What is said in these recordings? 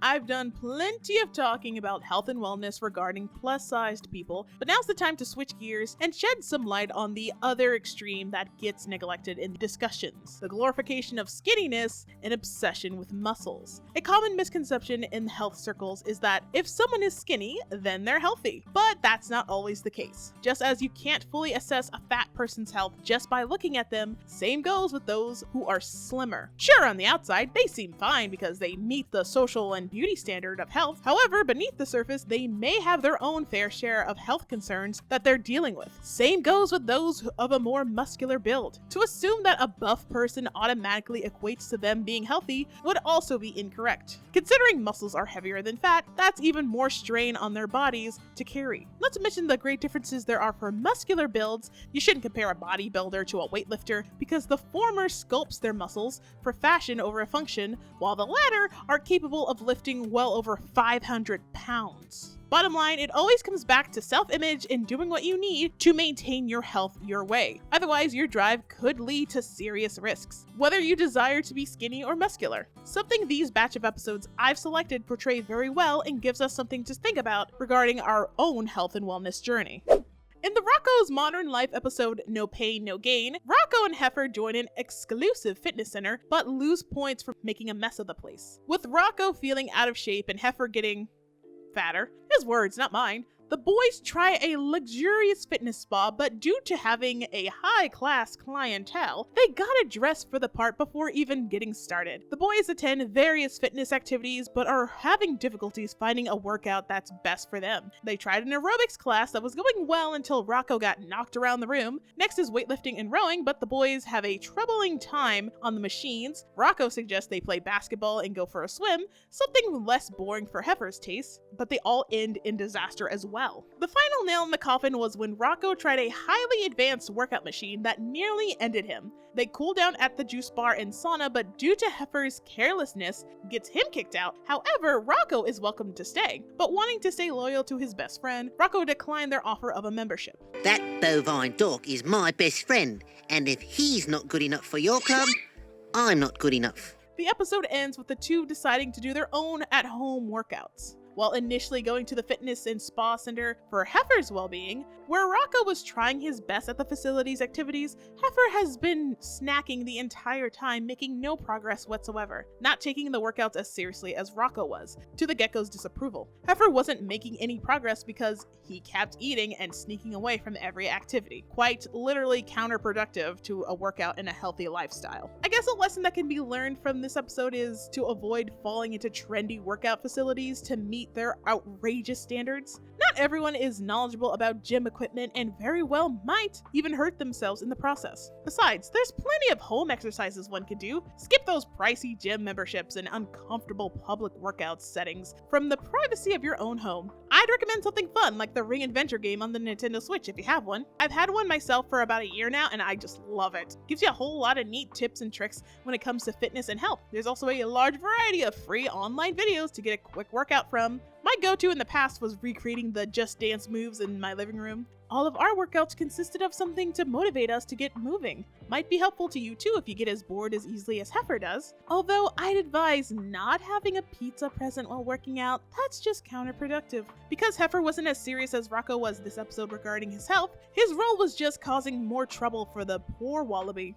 I've done plenty of talking about health and wellness regarding plus-sized people, but now's the time to switch gears and shed some light on the other extreme that gets neglected in discussions: the glorification of skinniness and obsession with muscles. A common misconception in health circles is that if someone is skinny, then they're healthy, but that's not always the case. Just as you can't fully assess a fat person's health just by looking at them, same goes with those who are slimmer. Sure, on the outside, they seem fine because they meet the social and beauty standard of health. However, beneath the surface, they may have their own fair share of health concerns that they're dealing with. Same goes with those of a more muscular build. To assume that a buff person automatically equates to them being healthy would also be incorrect. Considering muscles are heavier than fat, that's even more strain on their bodies to carry. Not to mention the great differences there are for muscular builds. You shouldn't compare a bodybuilder to a weightlifter because the former sculpts their muscles for fashion over a function, while the latter are capable of lifting well over 500 pounds. Bottom line, it always comes back to self-image and doing what you need to maintain your health your way. Otherwise, your drive could lead to serious risks, whether you desire to be skinny or muscular. Something these batch of episodes I've selected portray very well and gives us something to think about regarding our own health and wellness journey. In the Rocko's Modern Life episode, No Pain, No Gain, Rocko and Heifer join an exclusive fitness center, but lose points for making a mess of the place. With Rocko feeling out of shape and Heifer getting fatter, his words, not mine, the boys try a luxurious fitness spa, but due to having a high-class clientele, they gotta dress for the part before even getting started. The boys attend various fitness activities, but are having difficulties finding a workout that's best for them. They tried an aerobics class that was going well until Rocko got knocked around the room. Next is weightlifting and rowing, but the boys have a troubling time on the machines. Rocko suggests they play basketball and go for a swim, something less boring for Heifer's taste, but they all end in disaster as well. The final nail in the coffin was when Rocko tried a highly advanced workout machine that nearly ended him. They cool down at the juice bar and sauna, but due to Heifer's carelessness, gets him kicked out. However, Rocko is welcome to stay, but wanting to stay loyal to his best friend, Rocko declined their offer of a membership. That bovine dog is my best friend, and if he's not good enough for your club, I'm not good enough. The episode ends with the two deciding to do their own at-home workouts. While initially going to the fitness and spa center for Heifer's well-being, where Rocko was trying his best at the facility's activities, Heifer has been snacking the entire time, making no progress whatsoever, not taking the workouts as seriously as Rocko was, to the gecko's disapproval. Heifer wasn't making any progress because he kept eating and sneaking away from every activity, quite literally counterproductive to a workout and a healthy lifestyle. I guess a lesson that can be learned from this episode is to avoid falling into trendy workout facilities to meet their outrageous standards. Not everyone is knowledgeable about gym equipment and very well might even hurt themselves in the process. Besides, there's plenty of home exercises one could do. Skip those pricey gym memberships and uncomfortable public workout settings from the privacy of your own home. I'd recommend something fun like the Ring Adventure game on the Nintendo Switch if you have one. I've had one myself for about a year now and I just love it. Gives you a whole lot of neat tips and tricks when it comes to fitness and health. There's also a large variety of free online videos to get a quick workout from. My go-to in the past was recreating the Just Dance moves in my living room. All of our workouts consisted of something to motivate us to get moving. Might be helpful to you too if you get as bored as easily as Heifer does. Although I'd advise not having a pizza present while working out, that's just counterproductive. Because Heifer wasn't as serious as Rocko was this episode regarding his health, his role was just causing more trouble for the poor wallaby.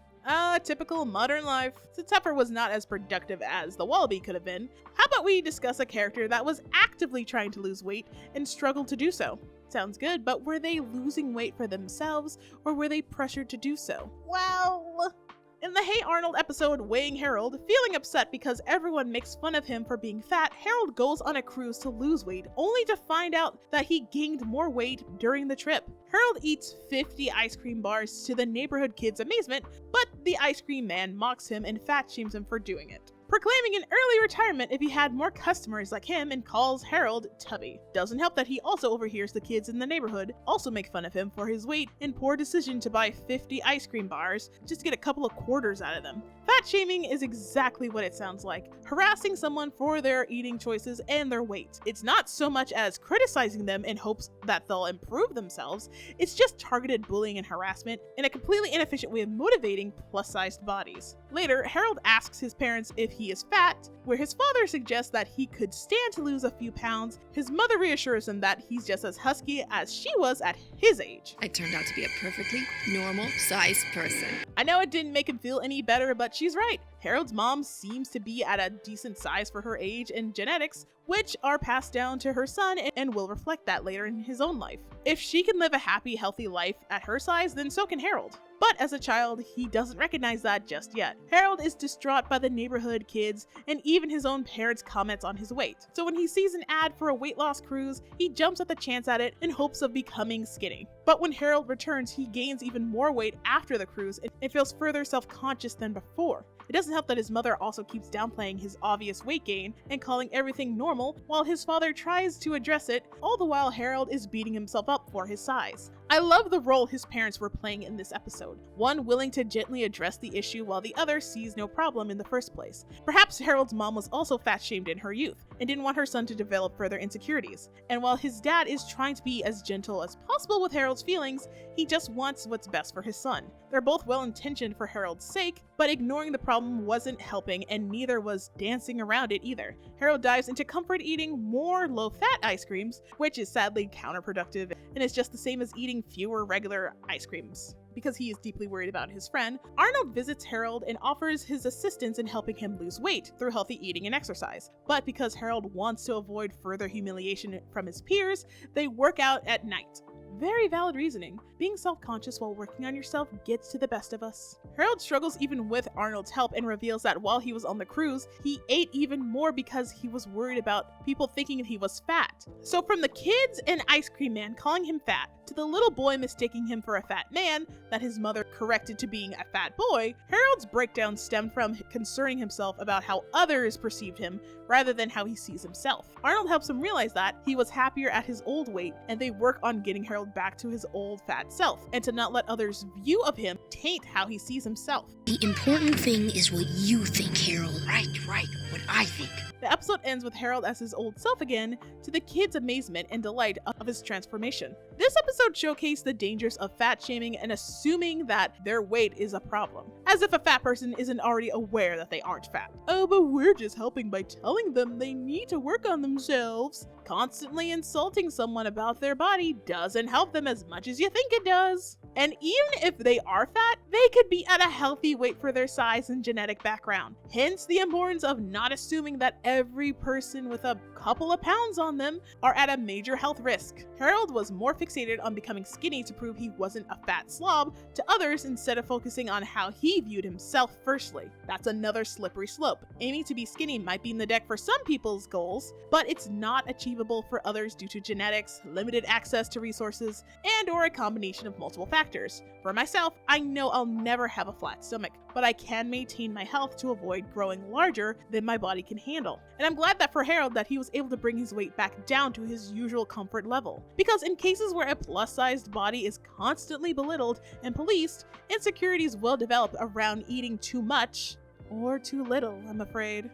Typical modern life. Since Heifer was not as productive as the wallaby could have been, how about we discuss a character that was actively trying to lose weight and struggled to do so? Sounds good, but were they losing weight for themselves, or were they pressured to do so? Well, in the Hey Arnold episode Weighing Harold, feeling upset because everyone makes fun of him for being fat, Harold goes on a cruise to lose weight, only to find out that he gained more weight during the trip. Harold eats 50 ice cream bars to the neighborhood kids' amazement, but the ice cream man mocks him and fat shames him for doing it, proclaiming an early retirement if he had more customers like him, and calls Harold Tubby. Doesn't help that he also overhears the kids in the neighborhood also make fun of him for his weight and poor decision to buy 50 ice cream bars just to get a couple of quarters out of them. Fat shaming is exactly what it sounds like, harassing someone for their eating choices and their weight. It's not so much as criticizing them in hopes that they'll improve themselves, it's just targeted bullying and harassment in a completely inefficient way of motivating plus-sized bodies. Later, Harold asks his parents if he is fat, where his father suggests that he could stand to lose a few pounds. His mother reassures him that he's just as husky as she was at his age. I turned out to be a perfectly normal sized person. I know it didn't make him feel any better, but she's right. Harold's mom seems to be at a decent size for her age and genetics, which are passed down to her son and will reflect that later in his own life. If she can live a happy, healthy life at her size, then so can Harold. But as a child, he doesn't recognize that just yet. Harold is distraught by the neighborhood kids and even his own parents' comments on his weight. So when he sees an ad for a weight loss cruise, he jumps at the chance at it in hopes of becoming skinny. But when Harold returns, he gains even more weight after the cruise and feels further self-conscious than before. It doesn't help that his mother also keeps downplaying his obvious weight gain and calling everything normal, while his father tries to address it, all the while Harold is beating himself up for his size. I love the role his parents were playing in this episode, one willing to gently address the issue while the other sees no problem in the first place. Perhaps Harold's mom was also fat-shamed in her youth and didn't want her son to develop further insecurities, and while his dad is trying to be as gentle as possible with Harold's feelings, he just wants what's best for his son. They're both well-intentioned for Harold's sake, but ignoring the problem wasn't helping, and neither was dancing around it either. Harold dives into comfort eating more low-fat ice creams, which is sadly counterproductive and is just the same as eating fewer regular ice creams. Because he is deeply worried about his friend, Arnold visits Harold and offers his assistance in helping him lose weight through healthy eating and exercise. But because Harold wants to avoid further humiliation from his peers, they work out at night. Very valid reasoning. Being self-conscious while working on yourself gets to the best of us. Harold struggles even with Arnold's help and reveals that while he was on the cruise, he ate even more because he was worried about people thinking he was fat. So from the kids and ice cream man calling him fat, to the little boy mistaking him for a fat man that his mother corrected to being a fat boy, Harold's breakdown stemmed from concerning himself about how others perceived him rather than how he sees himself. Arnold helps him realize that he was happier at his old weight, and they work on getting Harold back to his old fat self, and to not let others' view of him taint how he sees himself. The important thing is what you think, Harold. Right, what I think. The episode ends with Harold as his old self again, to the kids' amazement and delight of his transformation. This episode showcased the dangers of fat shaming and assuming that their weight is a problem, as if a fat person isn't already aware that they aren't fat. Oh, but we're just helping by telling them they need to work on themselves. Constantly insulting someone about their body doesn't help them as much as you think it does. And even if they are fat, they could be at a healthy weight for their size and genetic background. Hence the importance of not assuming that every person with a couple of pounds on them are at a major health risk. Harold was more fixated on becoming skinny to prove he wasn't a fat slob to others instead of focusing on how he viewed himself firstly. That's another slippery slope. Aiming to be skinny might be in the deck for some people's goals, but it's not achievable for others due to genetics, limited access to resources, and/or a combination of multiple factors. For myself, I know I'll never have a flat stomach, but I can maintain my health to avoid growing larger than my body can handle. And I'm glad that for Harold that he was able to bring his weight back down to his usual comfort level. Because in cases where a plus-sized body is constantly belittled and policed, insecurities will develop around eating too much, or too little, I'm afraid.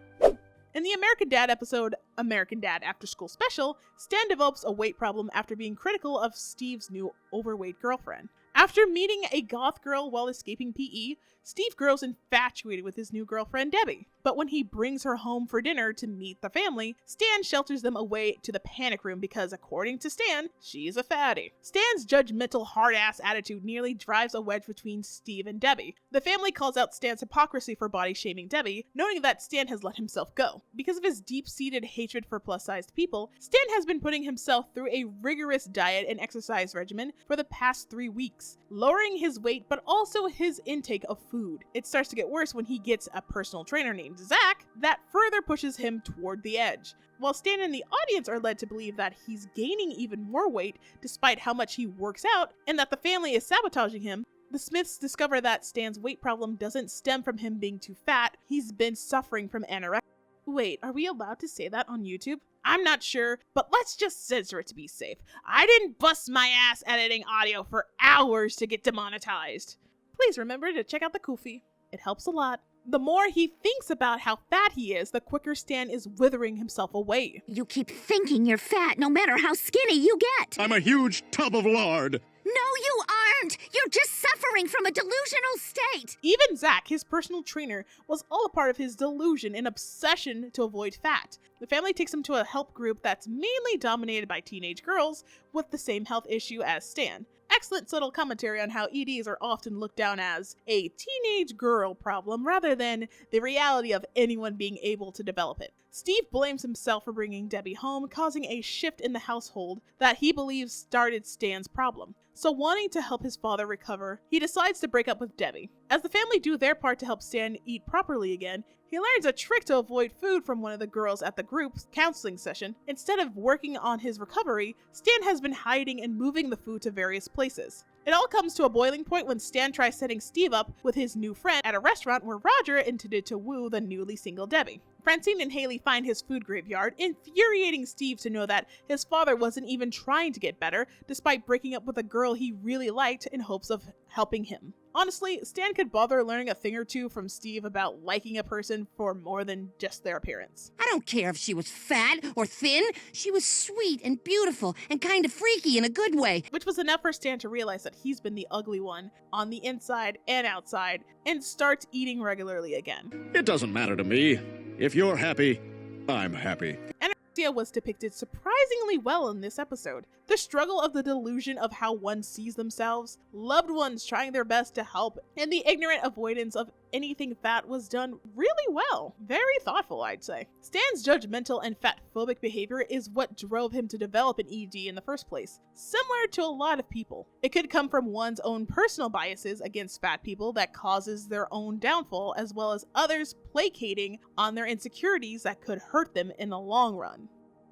In the American Dad episode, American Dad After School Special, Stan develops a weight problem after being critical of Steve's new overweight girlfriend. After meeting a goth girl while escaping PE, Steve grows infatuated with his new girlfriend Debbie. But when he brings her home for dinner to meet the family, Stan shelters them away to the panic room because, according to Stan, she's a fatty. Stan's judgmental hard-ass attitude nearly drives a wedge between Steve and Debbie. The family calls out Stan's hypocrisy for body-shaming Debbie, knowing that Stan has let himself go. Because of his deep-seated hatred for plus-sized people, Stan has been putting himself through a rigorous diet and exercise regimen for the past 3 weeks, lowering his weight but also his intake of food. It starts to get worse when he gets a personal trainer named Zach that further pushes him toward the edge. While Stan and the audience are led to believe that he's gaining even more weight despite how much he works out and that the family is sabotaging him, the Smiths discover that Stan's weight problem doesn't stem from him being too fat, he's been suffering from anorexia. Wait, are we allowed to say that on YouTube? I'm not sure, but let's just censor it to be safe. I didn't bust my ass editing audio for hours to get demonetized. Please remember to check out the Kofi. It helps a lot. The more he thinks about how fat he is, the quicker Stan is withering himself away. You keep thinking you're fat no matter how skinny you get. I'm a huge tub of lard. No, you aren't. You're just suffering from a delusional state. Even Zach, his personal trainer, was all a part of his delusion and obsession to avoid fat. The family takes him to a help group that's mainly dominated by teenage girls with the same health issue as Stan. Excellent subtle commentary on how EDs are often looked down as a teenage girl problem rather than the reality of anyone being able to develop it. Steve blames himself for bringing Debbie home, causing a shift in the household that he believes started Stan's problem. So wanting to help his father recover, he decides to break up with Debbie. As the family do their part to help Stan eat properly again, he learns a trick to avoid food from one of the girls at the group's counseling session. Instead of working on his recovery, Stan has been hiding and moving the food to various places. It all comes to a boiling point when Stan tries setting Steve up with his new friend at a restaurant where Roger intended to woo the newly single Debbie. Francine and Haley find his food graveyard, infuriating Steve to know that his father wasn't even trying to get better, despite breaking up with a girl he really liked in hopes of helping him. Honestly, Stan could bother learning a thing or two from Steve about liking a person for more than just their appearance. I don't care if she was fat or thin. She was sweet and beautiful and kind of freaky in a good way. Which was enough for Stan to realize that he's been the ugly one on the inside and outside and starts eating regularly again. It doesn't matter to me. If you're happy, I'm happy. Anorexia was depicted surprisingly well in this episode. The struggle of the delusion of how one sees themselves, loved ones trying their best to help, and the ignorant avoidance of anything fat was done really well. Very thoughtful, I'd say. Stan's judgmental and fat-phobic behavior is what drove him to develop an ED in the first place. Similar to a lot of people, it could come from one's own personal biases against fat people that causes their own downfall, as well as others placating on their insecurities that could hurt them in the long run.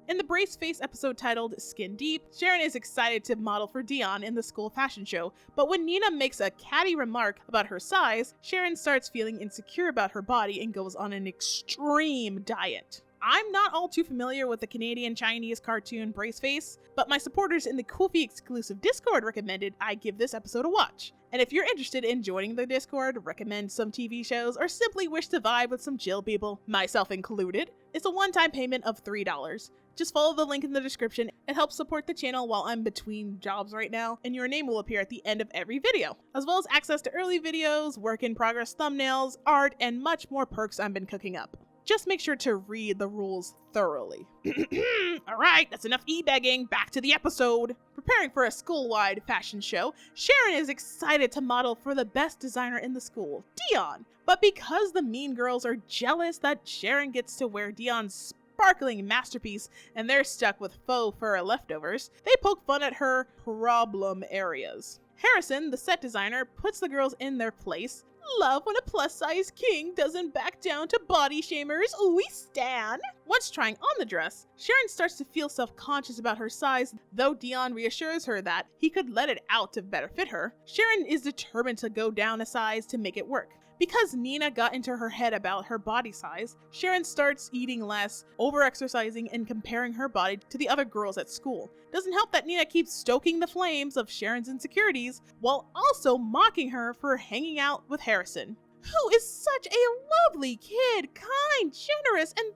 In the BraceFace episode titled Skin Deep, Sharon is excited to model for Dion in the school fashion show, but when Nina makes a catty remark about her size, Sharon starts feeling insecure about her body and goes on an extreme diet. I'm not all too familiar with the Canadian-Chinese cartoon BraceFace, but my supporters in the Kofi exclusive Discord recommended I give this episode a watch. And if you're interested in joining the Discord, recommend some TV shows, or simply wish to vibe with some chill people, myself included, it's a one-time payment of $3. Just follow the link in the description. It helps support the channel while I'm between jobs right now, and your name will appear at the end of every video, as well as access to early videos, work-in-progress thumbnails, art, and much more perks I've been cooking up. Just make sure to read the rules thoroughly. Alright, that's enough e-begging, back to the episode. Preparing for a school-wide fashion show, Sharon is excited to model for the best designer in the school, Dion. But because the mean girls are jealous that Sharon gets to wear Dion's sparkling masterpiece and they're stuck with faux fur leftovers, they poke fun at her problem areas. Harrison, the set designer, puts the girls in their place. Love when a plus-size king doesn't back down to body shamers. We stan! Once trying on the dress, Sharon starts to feel self-conscious about her size, though Dion reassures her that he could let it out to better fit her. Sharon is determined to go down a size to make it work. Because Nina got into her head about her body size, Sharon starts eating less, over-exercising, and comparing her body to the other girls at school. Doesn't help that Nina keeps stoking the flames of Sharon's insecurities, while also mocking her for hanging out with Harrison, who is such a lovely kid, kind, generous, and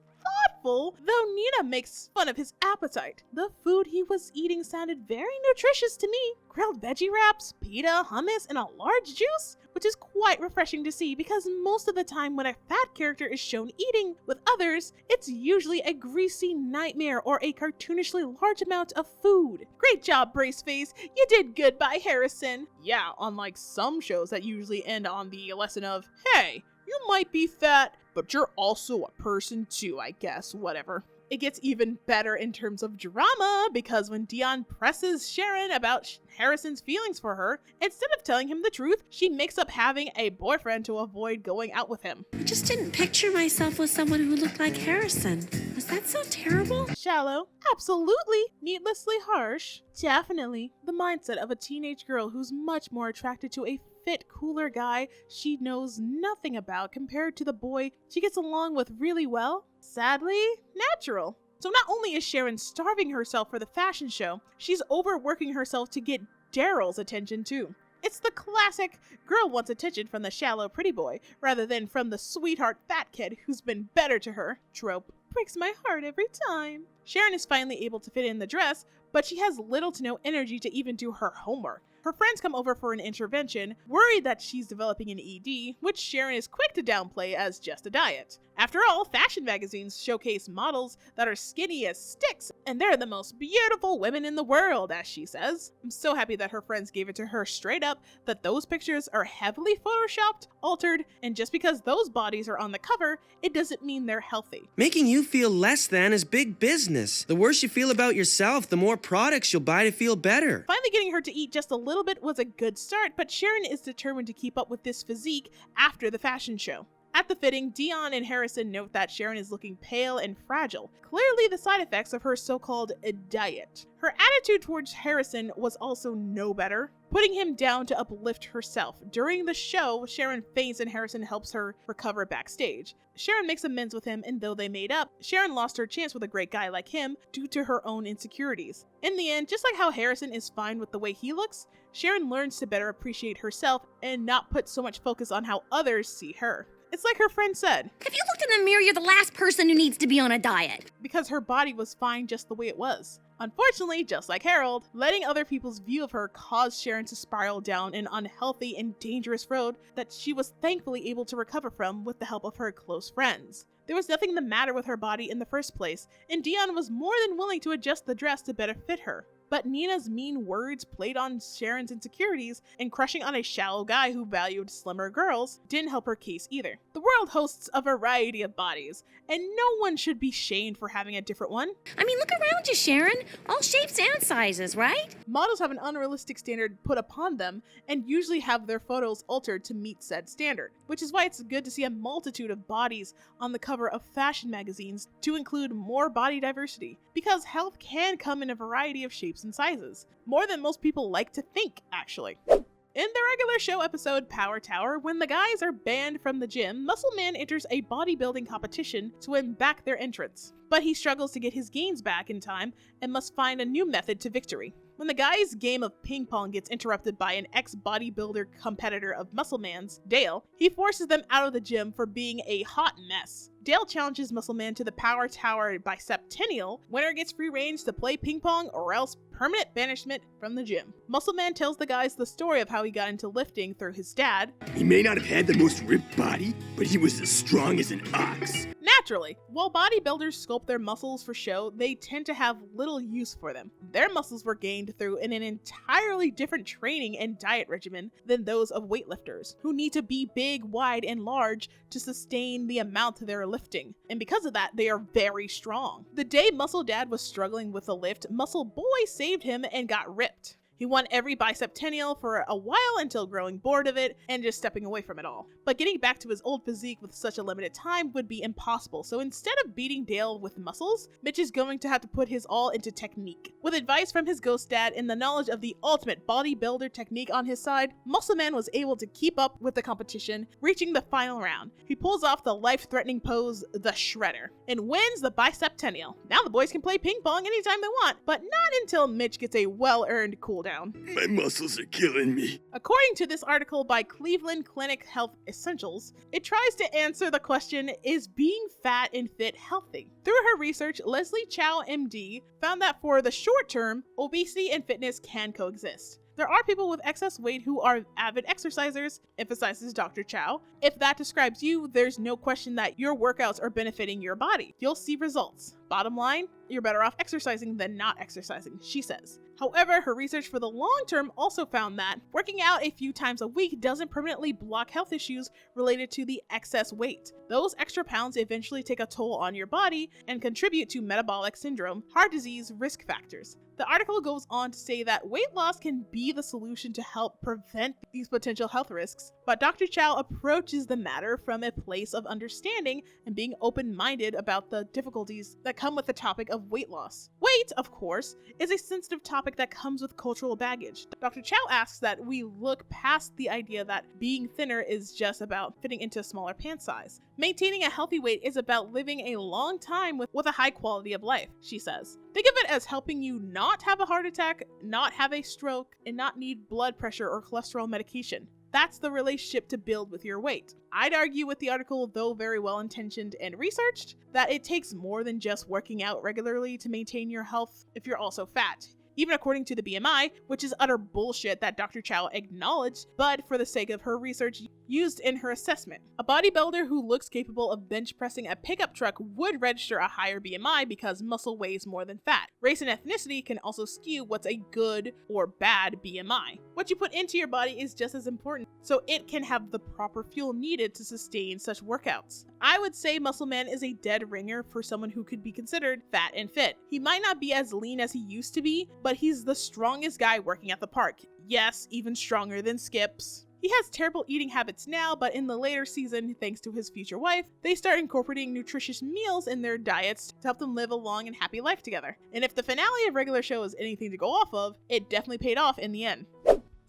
thoughtful, though Nina makes fun of his appetite. The food he was eating sounded very nutritious to me. Grilled veggie wraps, pita, hummus, and a large juice, which is quite refreshing to see because most of the time when a fat character is shown eating with others, it's usually a greasy nightmare or a cartoonishly large amount of food. Great job, BraceFace. You did good by Harrison. Yeah, unlike some shows that usually end on the lesson of, hey, you might be fat, but you're also a person too, I guess, whatever. It gets even better in terms of drama because when Dion presses Sharon about Harrison's feelings for her, instead of telling him the truth, she makes up having a boyfriend to avoid going out with him. I just didn't picture myself with someone who looked like Harrison. Was that so terrible? Shallow. Absolutely. Needlessly harsh. Definitely. The mindset of a teenage girl who's much more attracted to a fit, cooler guy she knows nothing about compared to the boy she gets along with really well. Sadly, natural. So not only is Sharon starving herself for the fashion show, she's overworking herself to get Daryl's attention too. It's the classic girl wants attention from the shallow pretty boy rather than from the sweetheart fat kid who's been better to her trope. Breaks my heart every time. Sharon is finally able to fit in the dress, but she has little to no energy to even do her homework. Her friends come over for an intervention, worried that she's developing an ED, which Sharon is quick to downplay as just a diet. After all, fashion magazines showcase models that are skinny as sticks, and they're the most beautiful women in the world, as she says. I'm so happy that her friends gave it to her straight up that those pictures are heavily photoshopped, altered, and just because those bodies are on the cover, it doesn't mean they're healthy. Making you feel less than is big business. The worse you feel about yourself, the more products you'll buy to feel better. Finally getting her to eat just a little bit was a good start, but Sharon is determined to keep up with this physique after the fashion show. At the fitting, Dion and Harrison note that Sharon is looking pale and fragile, clearly the side effects of her so-called diet. Her attitude towards Harrison was also no better, putting him down to uplift herself. During the show, Sharon faints and Harrison helps her recover backstage. Sharon makes amends with him, and though they made up, Sharon lost her chance with a great guy like him due to her own insecurities. In the end, just like how Harrison is fine with the way he looks, Sharon learns to better appreciate herself and not put so much focus on how others see her. It's like her friend said. If you looked in the mirror, you're the last person who needs to be on a diet. Because her body was fine just the way it was. Unfortunately, just like Harold, letting other people's view of her caused Sharon to spiral down an unhealthy and dangerous road that she was thankfully able to recover from with the help of her close friends. There was nothing the matter with her body in the first place, and Dion was more than willing to adjust the dress to better fit her. But Nina's mean words played on Sharon's insecurities, and crushing on a shallow guy who valued slimmer girls didn't help her case either. The world hosts a variety of bodies, and no one should be shamed for having a different one. I mean, look around you, Sharon. All shapes and sizes, right? Models have an unrealistic standard put upon them, and usually have their photos altered to meet said standard, which is why it's good to see a multitude of bodies on the cover of fashion magazines to include more body diversity, because health can come in a variety of shapes and sizes. More than most people like to think, actually. In the regular show episode Power Tower, when the guys are banned from the gym, Muscle Man enters a bodybuilding competition to win back their entrance. But he struggles to get his gains back in time and must find a new method to victory. When the guys' game of ping pong gets interrupted by an ex-bodybuilder competitor of Muscle Man's, Dale, he forces them out of the gym for being a hot mess. Dale challenges Muscle Man to the Power Tower Biceptennial. Winner gets free range to play ping pong or else permanent banishment from the gym. Muscle Man tells the guys the story of how he got into lifting through his dad. He may not have had the most ripped body, but he was as strong as an ox. Naturally, while bodybuilders sculpt their muscles for show, they tend to have little use for them. Their muscles were gained through an entirely different training and diet regimen than those of weightlifters, who need to be big, wide, and large to sustain the amount they're lifting. And because of that, they are very strong. The day Muscle Dad was struggling with the lift, Muscle Boy saved him and got ripped. He won every biceptennial for a while until growing bored of it and just stepping away from it all. But getting back to his old physique with such a limited time would be impossible, so instead of beating Dale with muscles, Mitch is going to have to put his all into technique. With advice from his ghost dad and the knowledge of the ultimate bodybuilder technique on his side, Muscle Man was able to keep up with the competition, reaching the final round. He pulls off the life-threatening pose, the Shredder, and wins the biceptennial. Now the boys can play ping pong anytime they want, but not until Mitch gets a well-earned cooldown. My muscles are killing me. According to this article by Cleveland Clinic Health Essentials, it tries to answer the question, is being fat and fit healthy? Through her research, Leslie Chow, MD, found that for the short term, obesity and fitness can coexist. There are people with excess weight who are avid exercisers, emphasizes Dr. Chow. If that describes you, there's no question that your workouts are benefiting your body. You'll see results. Bottom line, you're better off exercising than not exercising, she says. However, her research for the long term also found that working out a few times a week doesn't permanently block health issues related to the excess weight. Those extra pounds eventually take a toll on your body and contribute to metabolic syndrome, heart disease risk factors. The article goes on to say that weight loss can be the solution to help prevent these potential health risks, but Dr. Chow approaches the matter from a place of understanding and being open-minded about the difficulties that come with the topic of weight loss. Weight, of course, is a sensitive topic that comes with cultural baggage. Dr. Chow asks that we look past the idea that being thinner is just about fitting into a smaller pant size. Maintaining a healthy weight is about living a long time with a high quality of life, she says. Think of it as helping you not have a heart attack, not have a stroke, and not need blood pressure or cholesterol medication. That's the relationship to build with your weight. I'd argue with the article, though very well intentioned and researched, that it takes more than just working out regularly to maintain your health if you're also fat. Even according to the BMI, which is utter bullshit that Dr. Chow acknowledged, but for the sake of her research, used in her assessment. A bodybuilder who looks capable of bench pressing a pickup truck would register a higher BMI because muscle weighs more than fat. Race and ethnicity can also skew what's a good or bad BMI. What you put into your body is just as important, so it can have the proper fuel needed to sustain such workouts. I would say Muscle Man is a dead ringer for someone who could be considered fat and fit. He might not be as lean as he used to be, but he's the strongest guy working at the park. Yes, even stronger than Skips. He has terrible eating habits now, but in the later season, thanks to his future wife, they start incorporating nutritious meals in their diets to help them live a long and happy life together. And if the finale of regular show is anything to go off of, it definitely paid off in the end.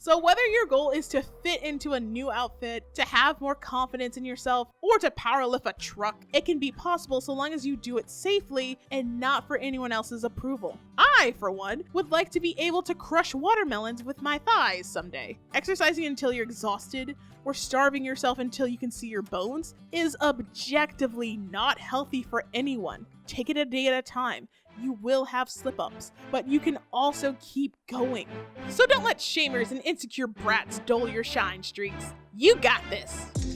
So whether your goal is to fit into a new outfit, to have more confidence in yourself, or to power lift a truck, it can be possible so long as you do it safely and not for anyone else's approval. I, for one, would like to be able to crush watermelons with my thighs someday. Exercising until you're exhausted, or starving yourself until you can see your bones, is objectively not healthy for anyone. Take it a day at a time. You will have slip-ups, but you can also keep going. So don't let shamers and insecure brats dull your shine streaks. You got this!